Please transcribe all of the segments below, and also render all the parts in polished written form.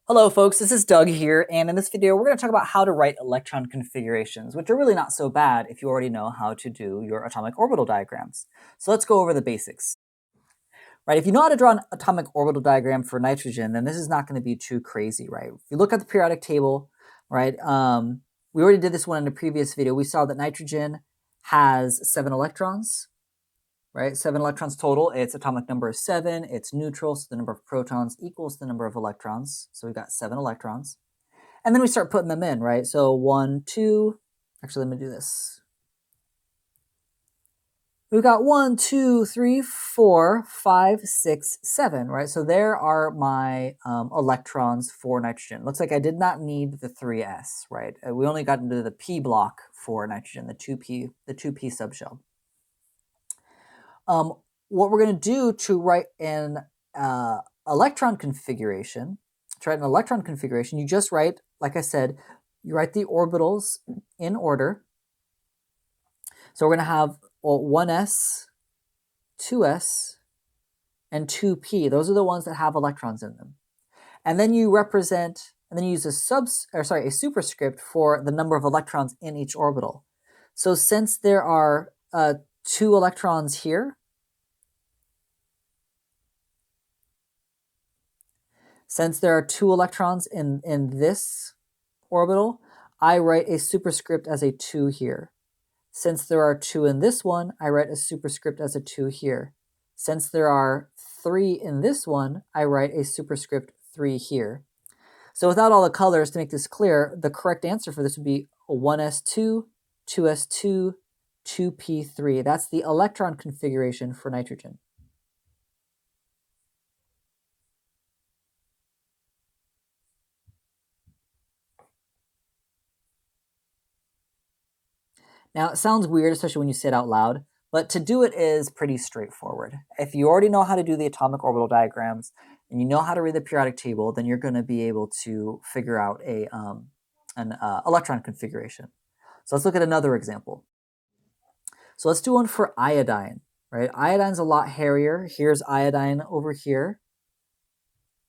Hello folks, this is Doug here, and in this video we're going to talk about how to write electron configurations, which are really not so bad if you already know how to do your atomic orbital diagrams. So let's go over the basics. Right, if you know how to draw an atomic orbital diagram for nitrogen, then this is not going to be too crazy, right? If you look at the periodic table, right, we already did this one in a previous video. We saw that nitrogen has 7 electrons, right? 7 electrons total. Its atomic number is 7. It's neutral, so the number of protons equals the number of electrons. So we've got 7 electrons. And then we start putting them in, right? So 1, 2, actually, let me do this. We've got 1, 2, 3, 4, 5, 6, 7, right? So there are my electrons for nitrogen. Looks like I did not need the 3s, right? We only got into the p block for nitrogen, the 2p subshell. What we're going to do to write an electron configuration, you just write, like I said, you write the orbitals in order. So we're going to have 1s, 2s, and 2p. Those are the ones that have electrons in them. And then you use a superscript for the number of electrons in each orbital. So since there are 2 electrons here, in this orbital, I write a superscript as a 2 here. Since there are 2 in this one, I write a superscript as a 2 here. Since there are 3 in this one, I write a superscript 3 here. So without all the colors, to make this clear, the correct answer for this would be 1s2, 2s2, 2p3. That's the electron configuration for nitrogen. Now, it sounds weird, especially when you say it out loud, but to do it is pretty straightforward. If you already know how to do the atomic orbital diagrams and you know how to read the periodic table, then you're going to be able to figure out an electron configuration. So let's look at another example. So let's do one for iodine, right? Iodine's a lot hairier. Here's iodine over here,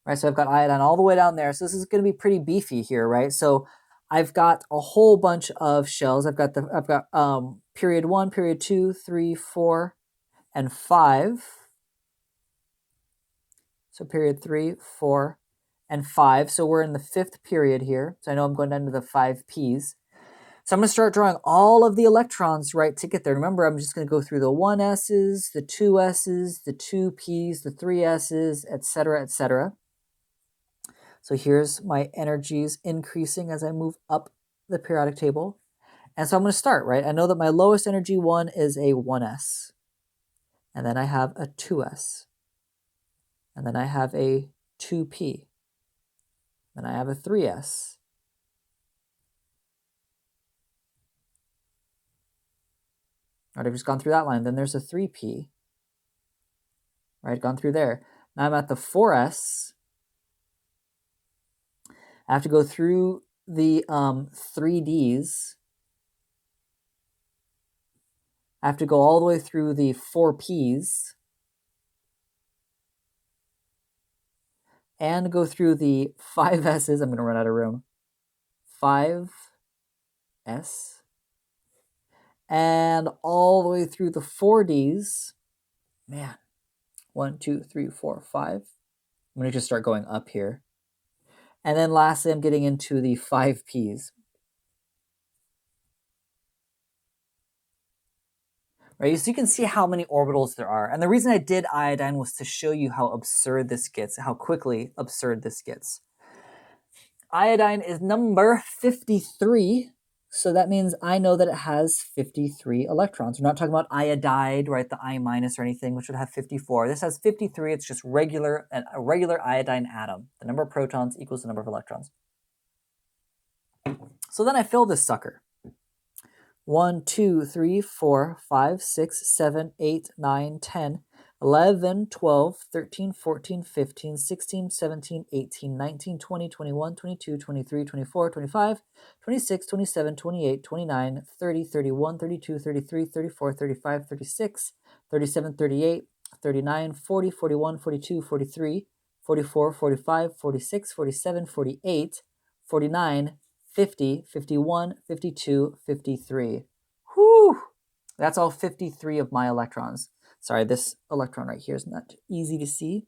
right? So I've got iodine all the way down there. So this is going to be pretty beefy here, right? So I've got a whole bunch of shells. I've got period 1, period 2, 3, 4, and 5. So period 3, 4, and 5. So we're in the 5th period here. So I know I'm going down to the 5 P's. So I'm going to start drawing all of the electrons right to get there. Remember, I'm just going to go through the 1s's, the 2s's, the 2p's, the 3s's, etc., etc. So here's my energies increasing as I move up the periodic table. And so I'm going to start, right? I know that my lowest energy one is a 1s. And then I have a 2s. And then I have a 2p. Then I have a 3s. Right, I've just gone through that line. Then there's a 3p. Right, gone through there. Now I'm at the 4s. I have to go through the 3ds. I have to go all the way through the 4p's. And go through the 5s's. I'm going to run out of room. 5s. And all the way through the 4ds. Man. 1, 2, 3, 4, 5. I'm going to just start going up here. And then lastly, I'm getting into the 5p's. Right, so you can see how many orbitals there are. And the reason I did iodine was to show you how absurd this gets, how quickly absurd this gets. Iodine is number 53. So that means I know that it has 53 electrons. We're not talking about iodide, right? The I minus or anything, which would have 54. This has 53. It's just a regular iodine atom. The number of protons equals the number of electrons. So then I fill this sucker. 1, 2, 3, 4, 5, 6, 7, 8, 9, 10, 11, 12, 13, 14, 15, 16, 17, 18, 19, 20, 21, 22, 23, 24, 25, 26, 27, 28, 29, 30, 31, 32, 33, 34, 35, 36, 37, 38, 39, 40, 41, 42, 43, 44, 45, 46, 47, 48, 49, 50, 51, 52, 53. Whew! That's all 53 of my electrons. Sorry, this electron right here is not easy to see.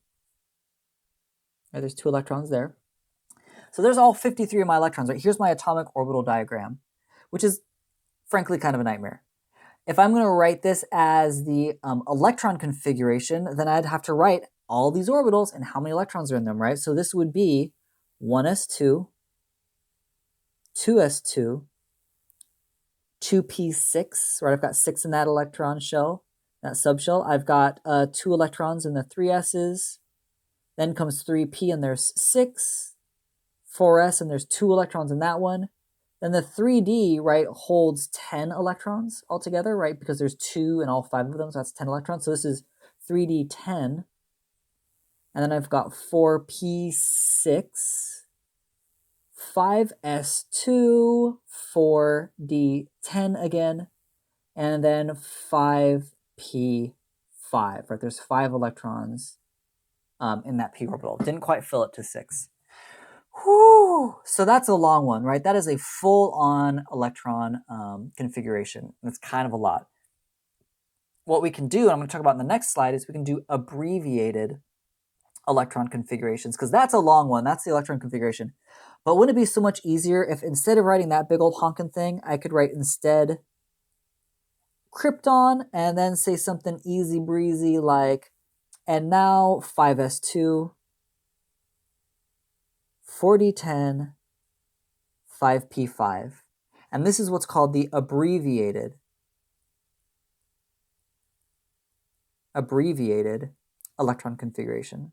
Right, there's 2 electrons there. So there's all 53 of my electrons, right? Here's my atomic orbital diagram, which is frankly kind of a nightmare. If I'm going to write this as the electron configuration, then I'd have to write all these orbitals and how many electrons are in them, right? So this would be 1s2, 2s2, 2p6, right? I've got 6 in that electron shell, that subshell. I've got 2 electrons in the 3s's. Then comes 3p and there's 6, 4s and there's 2 electrons in that one. Then the 3D, right, holds 10 electrons altogether, right, because there's 2 in all 5 of them, so that's 10 electrons. So this is 3D 10. And then I've got 4p6, 5s2, 4d10 again, and then 5p5, right? There's 5 electrons in that p orbital. Didn't quite fill it to 6. Whew. So that's a long one, right? That is a full-on electron configuration. That's kind of a lot. What we can do, and I'm going to talk about in the next slide, is we can do abbreviated electron configurations, because that's a long one. That's the electron configuration. But wouldn't it be so much easier if instead of writing that big old honkin' thing, I could write instead krypton and then say something easy breezy like, and now 5s2, 4d10, 5p5. And this is what's called the abbreviated electron configuration.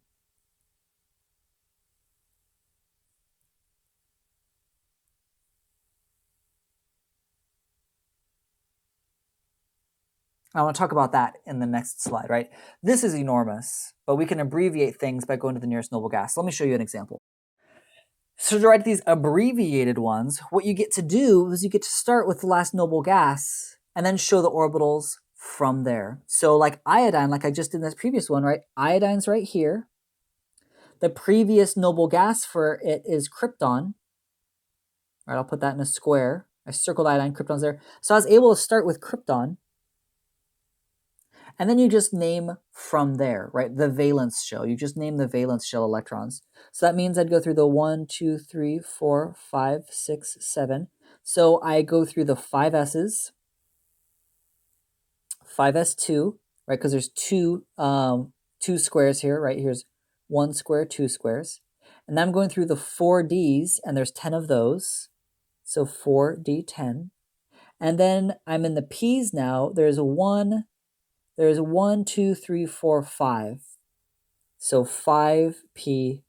I want to talk about that in the next slide, right? This is enormous, but we can abbreviate things by going to the nearest noble gas. Let me show you an example. So to write these abbreviated ones, what you get to do is you get to start with the last noble gas and then show the orbitals from there. So like iodine, like I just did in this previous one, right? Iodine's right here. The previous noble gas for it is krypton. Right, I'll put that in a square. I circled iodine, krypton's there. So I was able to start with krypton. And then you just name from there, right? The valence shell. You just name the valence shell electrons. So that means I'd go through the 1, 2, 3, 4, 5, 6, 7. So I go through the 5s's, 5s2, right? Because there's two squares here, right? Here's 1 square, 2 squares. And then I'm going through the 4d's, and there's 10 of those. So 4d10. And then I'm in the p's now. There's 1, 2, 3, 4, 5. So 5p5,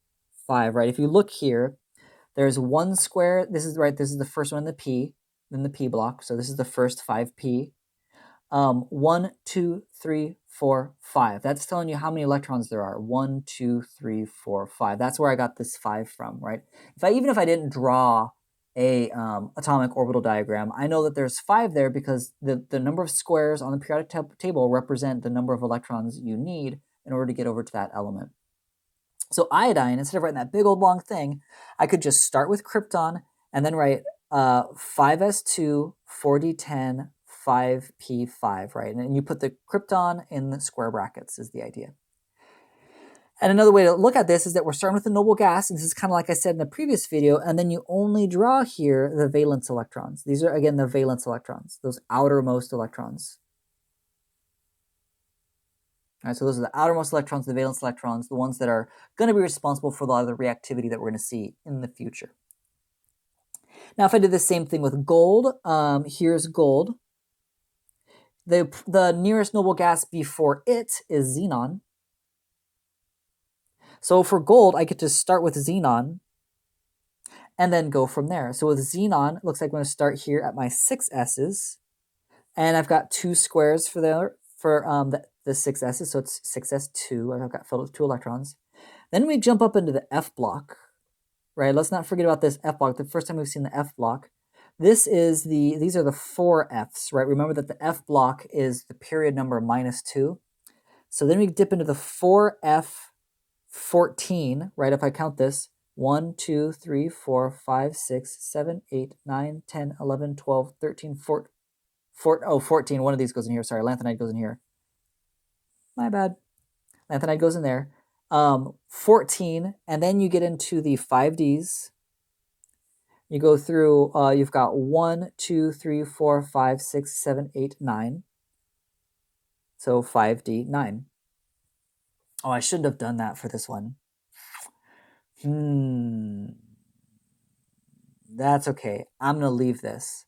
right? If you look here, there's 1 square. This is right. This is the first one in the p block. So this is the first 5p. 1, 2, 3, 4, 5. That's telling you how many electrons there are. 1, 2, 3, 4, 5. That's where I got this 5 from, right? Even if I didn't draw a atomic orbital diagram, I know that there's 5 there because the number of squares on the periodic table represent the number of electrons you need in order to get over to that element. So iodine, instead of writing that big old long thing, I could just start with krypton and then write 5s2, 4d10, 5p5, right? And you put the krypton in the square brackets is the idea. And another way to look at this is that we're starting with the noble gas, and this is kind of like I said in the previous video, and then you only draw here the valence electrons. These are, again, the valence electrons, those outermost electrons. All right, so those are the outermost electrons, the valence electrons, the ones that are going to be responsible for a lot of the reactivity that we're going to see in the future. Now, if I did the same thing with gold, here's gold. The nearest noble gas before it is xenon. So for gold, I get to start with xenon and then go from there. So with xenon, it looks like I'm going to start here at my 6s's, and I've got 2 squares for the 6s's, so it's 6s2. I've got filled with 2 electrons. Then we jump up into the F block, right? Let's not forget about this F block. The first time we've seen the F block. These are the 4 F's, right? Remember that the F block is the period number -2. So then we dip into the 4f 14, right? If I count this, 1, 2, 3, 4, 5, 6, 7, 8, 9, 10, 11, 12, 13, 14. 14. One of these goes in here. Sorry, lanthanide goes in here. My bad. Lanthanide goes in there. 14, and then you get into the 5Ds. You go through, you've got 1, 2, 3, 4, 5, 6, 7, 8, 9. So 5D, 9. Oh, I shouldn't have done that for this one. That's okay. I'm going to leave this.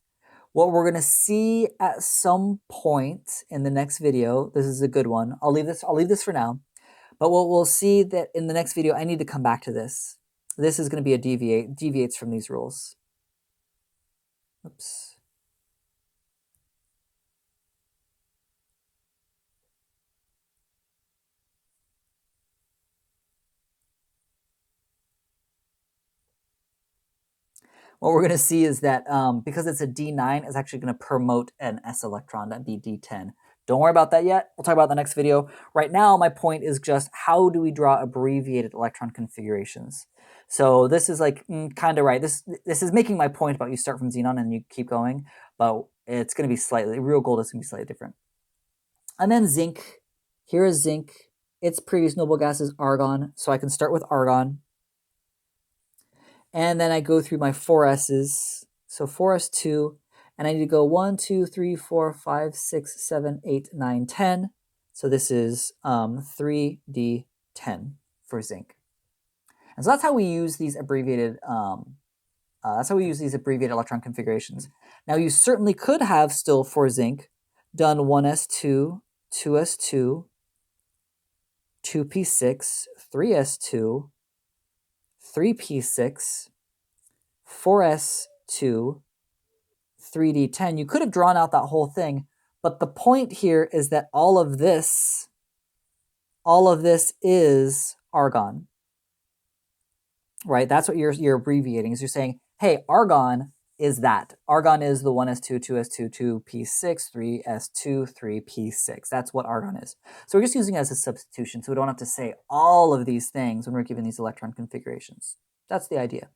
What we're going to see at some point in the next video, this is a good one. I'll leave this for now. But what we'll see that in the next video, I need to come back to this. This is going to be a deviates from these rules. Oops. What we're going to see is that because it's a D9, it's actually going to promote an S electron, that'd be D10. Don't worry about that yet. We'll talk about the next video. Right now, my point is just how do we draw abbreviated electron configurations? So this is like kind of right. This is making my point about you start from xenon and you keep going, but it's going to be slightly, real gold is going to be slightly different. And then zinc. Here is zinc. Its previous noble gas is argon, so I can start with argon. And then I go through my 4S's. So 4S2, and I need to go 1, 2, 3, 4, 5, 6, 7, 8, 9, 10. So this is 3D10 for zinc. And so that's how we use these abbreviated electron configurations. Now you certainly could have still for zinc done 1S2, 2S2, 2P6, 3S2, 3P6, 4S2, 3D10. You could have drawn out that whole thing, but the point here is that all of this is argon, right? That's what you're abbreviating, is you're saying, hey, argon is that. Argon is the 1S2, 2S2, 2P6, 3S2, 3P6. That's what argon is. So we're just using it as a substitution, so we don't have to say all of these things when we're given these electron configurations. That's the idea.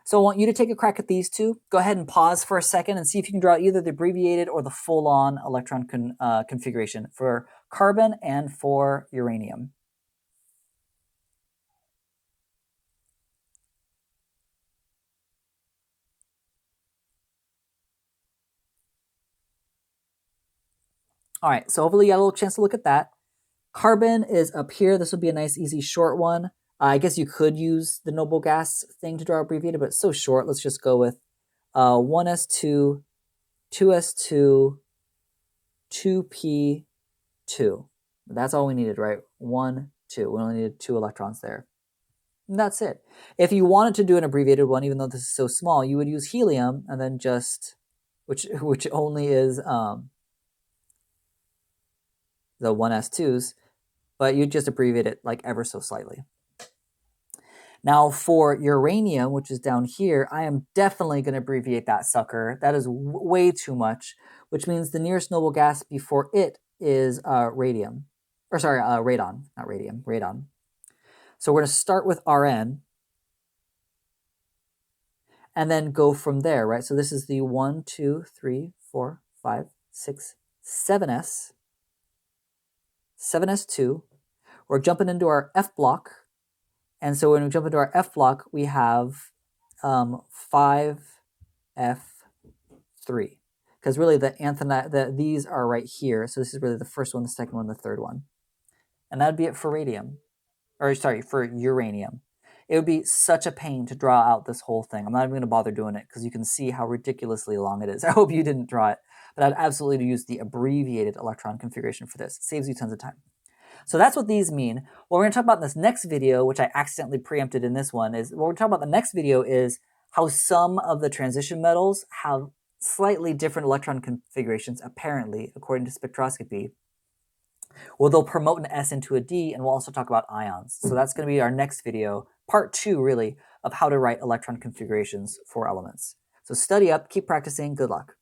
So I want you to take a crack at these two. Go ahead and pause for a second and see if you can draw either the abbreviated or the full-on electron configuration for carbon and for uranium. All right, so hopefully you got a little chance to look at that. Carbon is up here. This will be a nice, easy, short one. I guess you could use the noble gas thing to draw abbreviated, but it's so short. Let's just go with 1S2, 2S2, 2P2. That's all we needed, right? 1, 2. We only needed 2 electrons there. And that's it. If you wanted to do an abbreviated one, even though this is so small, you would use helium and then just, which only is the 1s2s, but you just abbreviate it like ever so slightly. Now for uranium, which is down here, I am definitely going to abbreviate that sucker. That is way too much, which means the nearest noble gas before it is radon, not radium, radon. So we're going to start with Rn and then go from there, right? So this is the 1, 2, 3, 4, 5, 6, 7s, 7s2. We're jumping into our F block. And so when we jump into our F block, we have 5F3. Because really these are right here. So this is really the first one, the second one, the third one. And that would be it for for uranium. It would be such a pain to draw out this whole thing. I'm not even going to bother doing it because you can see how ridiculously long it is. I hope you didn't draw it. But I'd absolutely use the abbreviated electron configuration for this. It saves you tons of time. So that's what these mean. What we're going to talk about in this next video, which I accidentally preempted in this one, is what we're talking about in the next video is how some of the transition metals have slightly different electron configurations, apparently, according to spectroscopy. Well, they'll promote an S into a D, and we'll also talk about ions. So that's going to be our next video, part 2, really, of how to write electron configurations for elements. So study up, keep practicing, good luck.